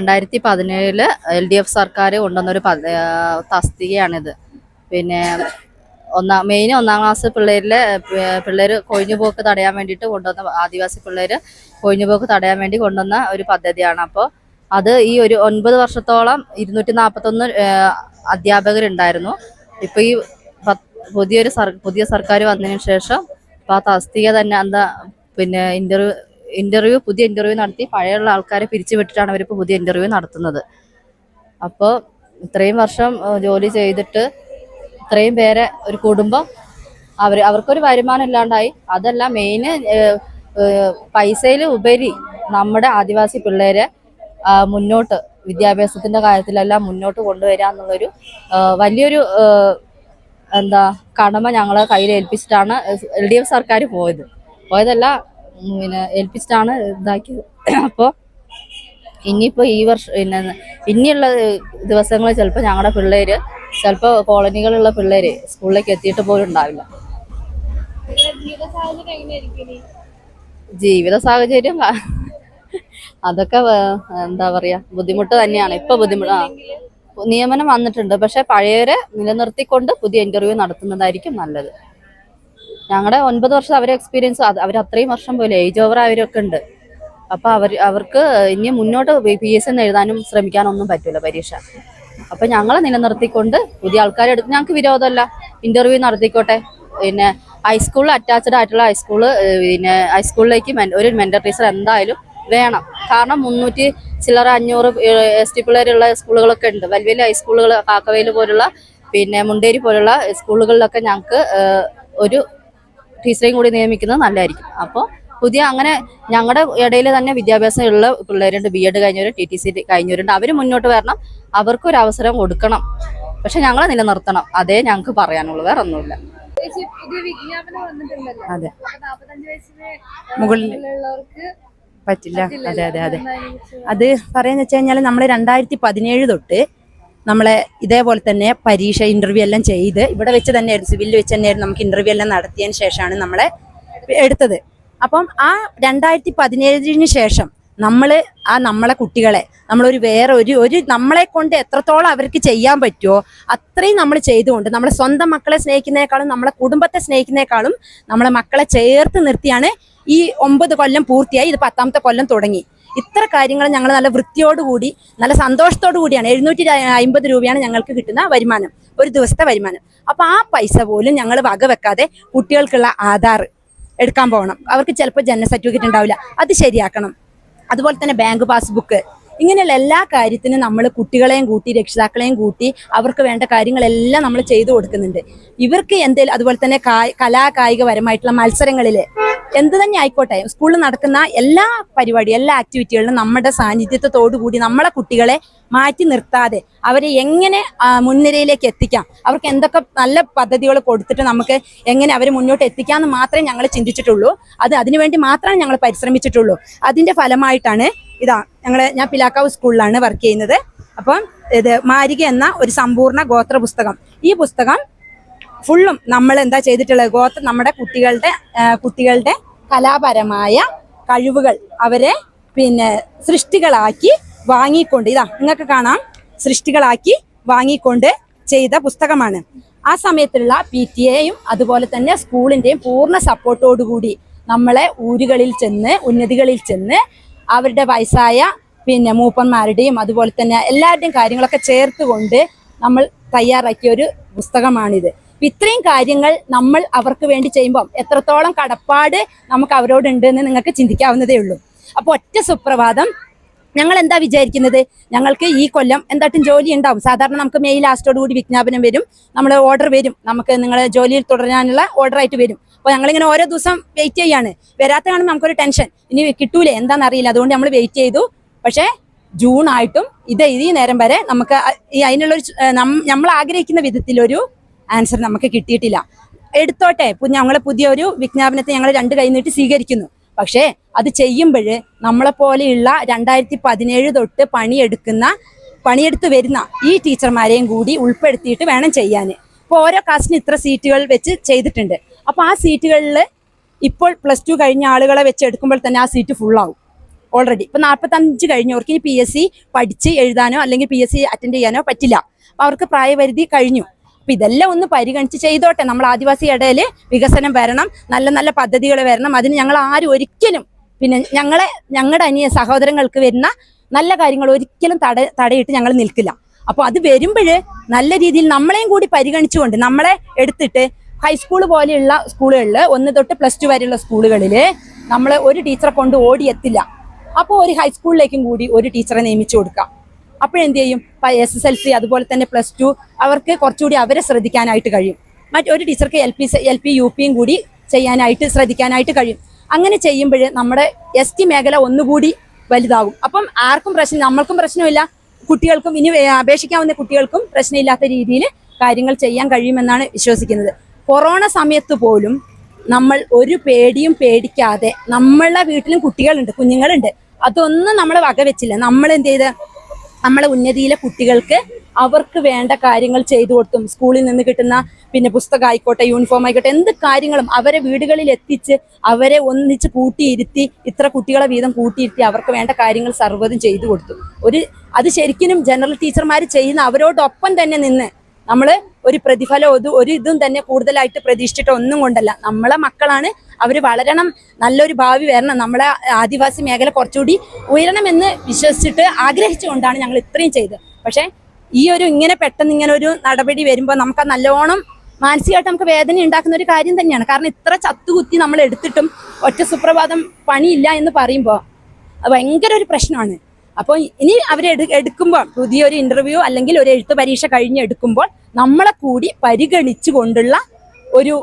2017 LDF സർക്കാർ കൊണ്ടുവന്നൊരു തസ്തികയാണിത്. പിന്നെ main 1-ാം class പിള്ളേർ കൊഴിഞ്ഞുപോക്ക് തടയാൻ വേണ്ടിയിട്ട് കൊണ്ടുവന്ന, ആദിവാസി പിള്ളേർ കൊഴിഞ്ഞുപോക്ക് തടയാൻ വേണ്ടി കൊണ്ടുവന്ന ഒരു പദ്ധതിയാണ്. അപ്പോൾ അത് ഈ ഒരു 9 വർഷത്തോളം 241 അധ്യാപകരുണ്ടായിരുന്നു. ഇപ്പോൾ ഈ പുതിയ സർക്കാർ വന്നതിന് ശേഷം ഇപ്പോൾ ആ തസ്തിക തന്നെ പിന്നെ പുതിയ ഇന്റർവ്യൂ നടത്തി പഴയുള്ള ആൾക്കാരെ പിരിച്ചുവിട്ടിട്ടാണ് അവരിപ്പോൾ പുതിയ ഇന്റർവ്യൂ നടത്തുന്നത്. അപ്പോൾ ഇത്രയും വർഷം ജോലി ചെയ്തിട്ട് ഇത്രയും പേരെ ഒരു കുടുംബം അവർക്കൊരു വരുമാനം ഇല്ലാണ്ടായി. അതല്ല മെയിന് പൈസയിൽ ഉപരി നമ്മുടെ ആദിവാസി പിള്ളേരെ മുന്നോട്ട് വിദ്യാഭ്യാസത്തിന്റെ കാര്യത്തിലെല്ലാം മുന്നോട്ട് കൊണ്ടുവരിക എന്നുള്ളൊരു വലിയൊരു കടമ ഞങ്ങളെ കയ്യിൽ ഏൽപ്പിച്ചിട്ടാണ് LDF സർക്കാർ പോയതല്ല പിന്നെ ഏൽപ്പിച്ചിട്ടാണ് ഇതാക്കിയത്. അപ്പോൾ ഇനിയിപ്പോൾ ഈ വർഷം ഇനിയുള്ള ദിവസങ്ങളിൽ ചിലപ്പോൾ ഞങ്ങളുടെ പിള്ളേര് കോളനികളിലുള്ള പിള്ളേര് സ്കൂളിലേക്ക് എത്തിയിട്ട് പോലും ഉണ്ടാവില്ല. ജീവിത സാഹചര്യം അതൊക്കെ എന്താ പറയാ, ബുദ്ധിമുട്ട് തന്നെയാണ്. ഇപ്പൊ നിയമനം വന്നിട്ടുണ്ട്, പക്ഷെ പഴയവരെ നിലനിർത്തിക്കൊണ്ട് പുതിയ ഇന്റർവ്യൂ നടത്തുന്നതായിരിക്കും നല്ലത്. ഞങ്ങളുടെ 9 വർഷം അവരെ എക്സ്പീരിയൻസ്, അവർ അത്രയും വർഷം പോലെ ഏജ് ഓവർ ആയവരൊക്കെ ഉണ്ട്. അപ്പൊ അവർക്ക് ഇനി മുന്നോട്ട് PSC എഴുതാനും ശ്രമിക്കാനൊന്നും പറ്റൂല പരീക്ഷ. അപ്പൊ ഞങ്ങളെ നിലനിർത്തിക്കൊണ്ട് പുതിയ ആൾക്കാരെ എടുത്ത് ഞങ്ങൾക്ക് വിരോധമല്ല, ഇന്റർവ്യൂ നടത്തിക്കോട്ടെ. പിന്നെ ഹൈസ്കൂളിൽ അറ്റാച്ച്ഡ് ആയിട്ടുള്ള പിന്നെ ഹൈസ്കൂളിലേക്ക് ഒരു മെന്റർ ടീച്ചർ എന്തായാലും വേണം. കാരണം 300 ചില്ലറ 500 ST പിള്ളേരുള്ള സ്കൂളുകളൊക്കെ ഉണ്ട്. വലിയ വലിയ ഹൈസ്കൂളുകൾ, കാക്കവയൽ പോലുള്ള പിന്നെ മുണ്ടേരി പോലുള്ള സ്കൂളുകളിലൊക്കെ ഞങ്ങൾക്ക് ഒരു ടീച്ചറേയും കൂടി നിയമിക്കുന്നത് നല്ലതായിരിക്കും. അപ്പോൾ അങ്ങനെ ഞങ്ങളുടെ ഇടയിൽ തന്നെ വിദ്യാഭ്യാസം ഉള്ള പിള്ളേരുണ്ട്, BEd കഴിഞ്ഞവർ, TTC കഴിഞ്ഞവരുണ്ട്. അവർ മുന്നോട്ട് വരണം, അവർക്കൊരു അവസരം കൊടുക്കണം. പക്ഷെ ഞങ്ങളെ നിലനിർത്തണം, അതേ ഞങ്ങൾക്ക് പറയാനുള്ളൂ, വേറെ ഒന്നുമില്ല. അതെ, മുകളിലുള്ളവർക്ക് പറ്റില്ല. അതെ അതെ അതെ അത് പറയാന്ന് വെച്ച് കഴിഞ്ഞാൽ നമ്മൾ 2017 തൊട്ട് നമ്മളെ ഇതേപോലെ തന്നെ പരീക്ഷ ഇന്റർവ്യൂ എല്ലാം ചെയ്ത് ഇവിടെ വെച്ച് തന്നെയായിരുന്നു, സിവിലിൽ വെച്ച് തന്നെയായിരുന്നു നമുക്ക് ഇന്റർവ്യൂ എല്ലാം നടത്തിയതിന് ശേഷമാണ് നമ്മളെ എടുത്തത്. അപ്പം ആ 2017 ശേഷം നമ്മളെ കുട്ടികളെ നമ്മളൊരു ഒരു നമ്മളെ കൊണ്ട് എത്രത്തോളം അവർക്ക് ചെയ്യാൻ പറ്റുമോ അത്രയും നമ്മൾ ചെയ്തുകൊണ്ട് നമ്മളെ സ്വന്തം മക്കളെ സ്നേഹിക്കുന്നതിനേക്കാളും നമ്മളെ കുടുംബത്തെ സ്നേഹിക്കുന്നതിനേക്കാളും നമ്മളെ മക്കളെ ചേർത്ത് നിർത്തിയാണ് ഈ 9 കൊല്ലം പൂർത്തിയായി. ഇത് 10ാമത്തെ കൊല്ലം തുടങ്ങി. ഇത്ര കാര്യങ്ങൾ ഞങ്ങൾ നല്ല വൃത്തിയോടുകൂടി നല്ല സന്തോഷത്തോടു കൂടിയാണ്. 750 രൂപയാണ് ഞങ്ങൾക്ക് കിട്ടുന്ന വരുമാനം, ഒരു ദിവസത്തെ വരുമാനം. അപ്പൊ ആ പൈസ പോലും ഞങ്ങൾ വകവെക്കാതെ കുട്ടികൾക്കുള്ള ആധാർ എടുക്കാൻ പോകണം. അവർക്ക് ചിലപ്പോൾ ജനന സർട്ടിഫിക്കറ്റ് ഉണ്ടാവില്ല, അത് ശരിയാക്കണം. അതുപോലെ തന്നെ ബാങ്ക് പാസ്ബുക്ക്, ഇങ്ങനെയുള്ള എല്ലാ കാര്യത്തിനും നമ്മൾ കുട്ടികളെയും കൂട്ടി രക്ഷിതാക്കളെയും കൂട്ടി അവർക്ക് വേണ്ട കാര്യങ്ങളെല്ലാം നമ്മൾ ചെയ്തു കൊടുക്കുന്നുണ്ട്. ഇവർക്ക് എന്തെങ്കിലും അതുപോലെ തന്നെ കായികപരമായിട്ടുള്ള മത്സരങ്ങളിൽ എന്ത് തന്നെ ആയിക്കോട്ടെ, സ്കൂളിൽ നടക്കുന്ന എല്ലാ പരിപാടിയും എല്ലാ ആക്ടിവിറ്റികളിലും നമ്മുടെ സാന്നിധ്യത്തോടു കൂടി നമ്മളെ കുട്ടികളെ മാറ്റി നിർത്താതെ അവരെ എങ്ങനെ മുൻനിരയിലേക്ക് എത്തിക്കാം, അവർക്ക് എന്തൊക്കെ നല്ല പദ്ധതികൾ കൊടുത്തിട്ട് നമുക്ക് എങ്ങനെ അവരെ മുന്നോട്ട് എത്തിക്കാമെന്ന് മാത്രമേ ഞങ്ങൾ ചിന്തിച്ചിട്ടുള്ളൂ. അതിനുവേണ്ടി മാത്രമേ ഞങ്ങൾ പരിശ്രമിച്ചിട്ടുള്ളൂ. അതിന്റെ ഫലമായിട്ടാണ് ഞാൻ പിലാക്കാവ് സ്കൂളിലാണ് വർക്ക് ചെയ്യുന്നത്. അപ്പം ഇത് മാരിക എന്ന ഒരു സമ്പൂർണ്ണ ഗോത്ര പുസ്തകം, ഈ പുസ്തകം ഫുള്ളും നമ്മൾ എന്താ ചെയ്തിട്ടുള്ളത്, നമ്മുടെ കുട്ടികളുടെ കലാപരമായ കഴിവുകൾ അവരെ പിന്നെ സൃഷ്ടികളാക്കി വാങ്ങിക്കൊണ്ട് നിങ്ങൾക്ക് കാണാം, സൃഷ്ടികളാക്കി വാങ്ങിക്കൊണ്ട് ചെയ്ത പുസ്തകമാണ്. ആ സമയത്തുള്ള PTA-യും അതുപോലെ തന്നെ സ്കൂളിന്റെയും പൂർണ്ണ സപ്പോർട്ടോടുകൂടി നമ്മളെ ഊരുകളിൽ ചെന്ന് ഉന്നതികളിൽ ചെന്ന് അവരുടെ വയസ്സായ പിന്നെ മൂപ്പന്മാരുടെയും അതുപോലെ തന്നെ എല്ലാവരുടെയും കാര്യങ്ങളൊക്കെ ചേർത്തുകൊണ്ട് നമ്മൾ തയ്യാറാക്കിയ ഒരു പുസ്തകമാണിത്. ഇത്രയും കാര്യങ്ങൾ നമ്മൾ അവർക്ക് വേണ്ടി ചെയ്യുമ്പോൾ എത്രത്തോളം കടപ്പാട് നമുക്ക് അവരോടുണ്ട് എന്ന് നിങ്ങൾക്ക് ചിന്തിക്കാവുന്നതേ ഉള്ളൂ. അപ്പോൾ ഒറ്റ സുപ്രഭാതം ഞങ്ങൾ എന്താ വിചാരിക്കുന്നത്, ഞങ്ങൾക്ക് ഈ കൊല്ലം എന്തായിട്ടും ജോലി ഉണ്ടാവും. സാധാരണ നമുക്ക് മെയ് ലാസ്റ്റോട് കൂടി വിജ്ഞാപനം വരും, നമ്മൾ ഓർഡർ വരും, നമുക്ക് നിങ്ങളെ ജോലിയിൽ തുടരാനുള്ള ഓർഡർ ആയിട്ട് വരും. അപ്പോൾ ഞങ്ങളിങ്ങനെ ഓരോ ദിവസം വെയിറ്റ് ചെയ്യാണ്. വരാത്ത കാണുമ്പോൾ നമുക്കൊരു ടെൻഷൻ, ഇനി കിട്ടൂലേ എന്താണെന്നറിയില്ല. അതുകൊണ്ട് നമ്മൾ വെയിറ്റ് ചെയ്തു. പക്ഷേ ജൂൺ ആയിട്ടും ഈ നേരം വരെ നമുക്ക് അതിനുള്ളൊരു നമ്മൾ ആഗ്രഹിക്കുന്ന വിധത്തിലൊരു ആൻസർ നമുക്ക് കിട്ടിയിട്ടില്ല. എടുത്തോട്ടെ, ഞങ്ങൾ പുതിയൊരു വിജ്ഞാപനത്തെ ഞങ്ങൾ 2 കൈ നീട്ടി സ്വീകരിക്കുന്നു. പക്ഷേ അത് ചെയ്യുമ്പോൾ നമ്മളെപ്പോലെയുള്ള 2017 തൊട്ട് പണിയെടുത്ത് വരുന്ന ഈ ടീച്ചർമാരെയും കൂടി ഉൾപ്പെടുത്തിയിട്ട് വേണം ചെയ്യാൻ. ഇപ്പോൾ ഓരോ ക്ലാസ്സിന് ഇത്ര സീറ്റുകൾ വെച്ച് ചെയ്തിട്ടുണ്ട്. അപ്പോൾ ആ സീറ്റുകളിൽ ഇപ്പോൾ +2 കഴിഞ്ഞ ആളുകളെ വെച്ച് എടുക്കുമ്പോൾ തന്നെ ആ സീറ്റ് ഫുള്ളാവും. ഓൾറെഡി ഇപ്പൊ 45 കഴിഞ്ഞവർക്ക് ഇനി PSC പഠിച്ച് എഴുതാനോ അല്ലെങ്കിൽ PSC അറ്റൻഡ് ചെയ്യാനോ പറ്റില്ല. അപ്പൊ അവർക്ക് പ്രായപരിധി കഴിഞ്ഞു. അപ്പൊ ഇതെല്ലാം ഒന്ന് പരിഗണിച്ച് ചെയ്തോട്ടെ. നമ്മൾ ആദിവാസി ഇടയിൽ വികസനം വരണം, നല്ല നല്ല പദ്ധതികൾ വരണം. അതിന് ഞങ്ങൾ ആരും ഒരിക്കലും പിന്നെ ഞങ്ങളുടെ സഹോദരങ്ങൾക്ക് വരുന്ന നല്ല കാര്യങ്ങൾ ഒരിക്കലും തടയിട്ട് ഞങ്ങൾ നിൽക്കില്ല. അപ്പൊ അത് വരുമ്പോൾ നല്ല രീതിയിൽ നമ്മളെയും കൂടി പരിഗണിച്ചുകൊണ്ട് നമ്മളെ എടുത്തിട്ട് ഹൈസ്കൂൾ പോലെയുള്ള സ്കൂളുകളിൽ 1 തൊട്ട് +2 വരെയുള്ള സ്കൂളുകളിൽ നമ്മൾ ഒരു ടീച്ചറെ കൊണ്ട് ഓടിയെത്തില്ല. അപ്പോൾ ഒരു ഹൈസ്കൂളിലേക്കും കൂടി ഒരു ടീച്ചറെ നിയമിച്ചു കൊടുക്കാം. അപ്പോഴെന്ത് ചെയ്യും, SSLC അതുപോലെ തന്നെ +2 അവർക്ക് കുറച്ചുകൂടി അവരെ ശ്രദ്ധിക്കാനായിട്ട് കഴിയും. മറ്റൊരു ടീച്ചർക്ക് LP UP കൂടി ചെയ്യാനായിട്ട് ശ്രദ്ധിക്കാനായിട്ട് കഴിയും. അങ്ങനെ ചെയ്യുമ്പോൾ നമ്മുടെ ST മേഖല ഒന്നുകൂടി വലുതാകും. അപ്പം ആർക്കും പ്രശ്നം, നമ്മൾക്കും പ്രശ്നമില്ല, കുട്ടികൾക്കും ഇനി അപേക്ഷിക്കാവുന്ന കുട്ടികൾക്കും പ്രശ്നമില്ലാത്ത രീതിയിൽ കാര്യങ്ങൾ ചെയ്യാൻ കഴിയുമെന്നാണ് വിശ്വസിക്കുന്നത്. കൊറോണ സമയത്ത് പോലും നമ്മൾ ഒരു പേടിയും പേടിക്കാതെ, നമ്മളെ വീട്ടിലും കുട്ടികളുണ്ട്, കുഞ്ഞുങ്ങളുണ്ട്, അതൊന്നും നമ്മൾ വകവെച്ചില്ല. നമ്മൾ എന്ത് ചെയ്ത് നമ്മളെ ഉന്നതിയിലെ കുട്ടികൾക്ക് അവർക്ക് വേണ്ട കാര്യങ്ങൾ ചെയ്തു കൊടുത്തും, സ്കൂളിൽ നിന്ന് കിട്ടുന്ന പിന്നെ പുസ്തകം ആയിക്കോട്ടെ, യൂണിഫോം ആയിക്കോട്ടെ, എന്ത് കാര്യങ്ങളും അവരെ വീടുകളിൽ എത്തിച്ച് അവരെ ഒന്നിച്ച് കൂട്ടിയിരുത്തി, ഇത്ര കുട്ടികളെ വീതം കൂട്ടിയിരുത്തി അവർക്ക് വേണ്ട കാര്യങ്ങൾ സർവ്വതും ചെയ്തു കൊടുത്തു. അത് ശരിക്കും ജനറൽ ടീച്ചർമാർ ചെയ്യുന്ന അവരോടൊപ്പം തന്നെ നിന്ന് നമ്മൾ ഒരു പ്രതിഫലം ഒരു ഇതും തന്നെ കൂടുതലായിട്ട് പ്രതീക്ഷിച്ചിട്ട് ഒന്നും കൊണ്ടല്ല. നമ്മളെ മക്കളാണ്, അവർ വളരണം, നല്ലൊരു ഭാവി വരണം, നമ്മളെ ആദിവാസി മേഖല കുറച്ചുകൂടി ഉയരണമെന്ന് വിശ്വസിച്ചിട്ട് ആഗ്രഹിച്ചുകൊണ്ടാണ് ഞങ്ങൾ ഇത്രയും ചെയ്തത്. പക്ഷെ ഇങ്ങനെ പെട്ടെന്ന് ഇങ്ങനെ ഒരു നടപടി വരുമ്പോൾ നമുക്ക് നല്ലോണം മാനസികമായിട്ട് നമുക്ക് വേദന ഉണ്ടാക്കുന്ന ഒരു കാര്യം തന്നെയാണ്. കാരണം ഇത്ര ചത്തുകുത്തി നമ്മൾ എടുത്തിട്ടും ഒറ്റ സുപ്രഭാതം പണിയില്ല എന്ന് പറയുമ്പോൾ ഭയങ്കര ഒരു പ്രശ്നമാണ്. അപ്പോൾ ഇനി അവരെ എടുക്കുമ്പോൾ പുതിയൊരു ഇന്റർവ്യൂ അല്ലെങ്കിൽ ഒരു എഴുത്ത് പരീക്ഷ കഴിഞ്ഞ് എടുക്കുമ്പോൾ നമ്മളെ കൂടി പരിഗണിച്ചു കൊണ്ടുള്ള ഒരു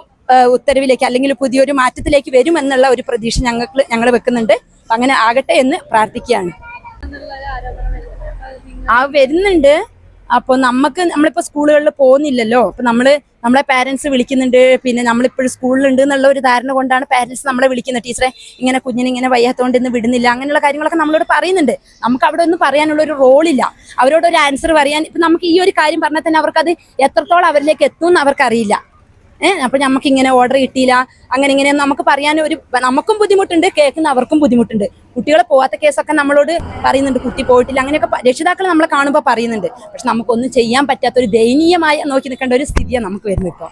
ഉത്തരവിലേക്ക് അല്ലെങ്കിൽ പുതിയൊരു മാറ്റത്തിലേക്ക് വരുമെന്നുള്ള ഒരു പ്രതീക്ഷ ഞങ്ങൾ വെക്കുന്നുണ്ട്. അങ്ങനെ ആകട്ടെ എന്ന് പ്രാർത്ഥിക്കുകയാണ്. വരുന്നുണ്ട്. അപ്പോൾ നമ്മളിപ്പോൾ സ്കൂളുകളിൽ പോകുന്നില്ലല്ലോ, അപ്പൊ നമ്മളെ പാരന്റ്സ് വിളിക്കുന്നുണ്ട്. പിന്നെ നമ്മളിപ്പോഴും സ്കൂളിലുണ്ട് എന്നുള്ള ഒരു ധാരണ കൊണ്ടാണ് പാരന്റ്സ് നമ്മളെ വിളിക്കുന്നത്. ടീച്ചറെ ഇങ്ങനെ കുഞ്ഞിനെ ഇങ്ങനെ വയ്യാത്തോണ്ട് ഇന്ന് വിടുന്നില്ല, അങ്ങനെയുള്ള കാര്യങ്ങളൊക്കെ നമ്മളോട് പറയുന്നുണ്ട്. നമുക്ക് അവിടെ ഒന്നും പറയാനുള്ള ഒരു റോളില്ല. അവരോട് ഒരു ആൻസർ പറയാൻ ഇപ്പൊ നമുക്ക് ഈ ഒരു കാര്യം പറഞ്ഞാൽ തന്നെ അവർക്കത് എത്രത്തോളം അവരിലേക്ക് എത്തും എന്ന് അവർക്കറിയില്ല. അപ്പൊ നമുക്ക് ഇങ്ങനെ ഓർഡർ കിട്ടിയില്ല, അങ്ങനെ നമുക്ക് പറയാൻ നമുക്കും ബുദ്ധിമുട്ടുണ്ട്, കേൾക്കുന്ന അവർക്കും ബുദ്ധിമുട്ടുണ്ട്. കുട്ടികളെ പോവാത്ത കേസൊക്കെ നമ്മളോട് പറയുന്നുണ്ട്, കുട്ടി പോയിട്ടില്ല, അങ്ങനെയൊക്കെ രക്ഷിതാക്കൾ നമ്മളെ കാണുമ്പോൾ പറയുന്നുണ്ട്. പക്ഷെ നമുക്കൊന്നും ചെയ്യാൻ പറ്റാത്ത ഒരു ദയനീയമായ നോക്കി നിൽക്കേണ്ട ഒരു സ്ഥിതിയാണ് നമുക്ക് വരുന്നത് ഇപ്പോൾ.